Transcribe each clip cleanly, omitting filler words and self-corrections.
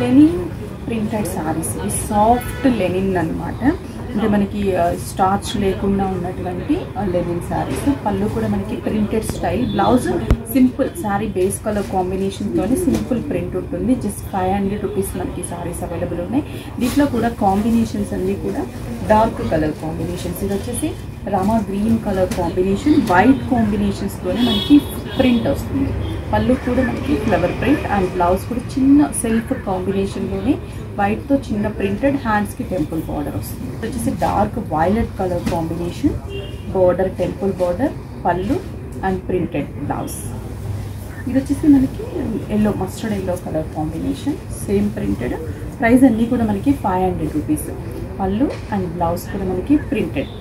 Lenin printed saris, ఇది soft Lenin అనమాట. అంటే మనకి స్టార్చ్ లేకుండా ఉన్నటువంటి లెనిన్ సారీస్. పళ్ళు కూడా మనకి printed style. Blouse simple sari base colour కాంబినేషన్తోనే సింపుల్ ప్రింట్ ఉంటుంది. జస్ట్ 500 రూపీస్ మనకి సారీస్ అవైలబుల్ ఉన్నాయి. దీంట్లో కూడా కాంబినేషన్స్ అన్నీ కూడా డార్క్ కలర్ కాంబినేషన్స్. ఇది వచ్చేసి Rama green colour combination, white కాంబినేషన్స్తోనే మనకి ప్రింట్ వస్తుంది. పళ్ళు కూడా మనకి ఫ్లవర్ ప్రింట్ అండ్ బ్లౌజ్ కూడా చిన్న సెల్ఫ్ కాంబినేషన్లోనే వైట్తో చిన్న ప్రింటెడ్, హ్యాండ్స్కి టెంపుల్ బార్డర్ వస్తుంది. ఇది వచ్చేసి dark violet colour combination, border temple border, పళ్ళు అండ్ ప్రింటెడ్ బ్లౌజ్. ఇది వచ్చేసి మనకి yellow, mustard yellow colour combination, same printed. Price అన్నీ కూడా మనకి 500 రూపీస్. పళ్ళు అండ్ బ్లౌజ్ కూడా మనకి printed.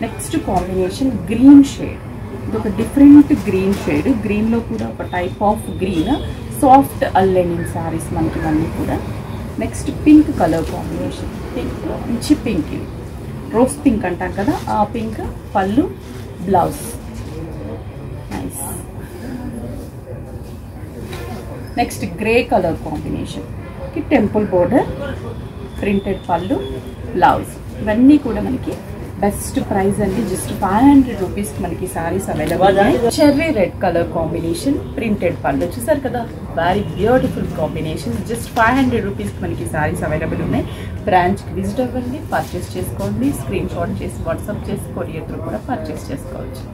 Next combination green shade. ఇది ఒక డిఫరెంట్ గ్రీన్ షేడ్. గ్రీన్లో కూడా ఒక type of green, soft Lenin saris మనకి ఇవన్నీ కూడా. Next pink colour combination. Pink మంచి పింక్, ఇది రోజ్ పింక్ అంటాం కదా, ఆ పింక్. పళ్ళు blouse nice. Next grey colour combination, temple border, printed పళ్ళు, బ్లౌజ్. ఇవన్నీ కూడా మనకి బెస్ట్ ప్రైస్ అండి. జస్ట్ 500 రూపీస్ మనకి saris available. Cherry red colour combination, printed పళ్ళు. చూసారు కదా, very beautiful combination. Just 500 rupees మనకి సారీస్ అవైలబుల్ ఉన్నాయి. బ్రాంచ్కి విజిట్ అవ్వండి, పర్చేస్ చేసుకోండి. స్క్రీన్ షాట్ చేసి వాట్సాప్ చేసి కొరియర్ త్రూ కూడా పర్చేస్ చేసుకోవచ్చు.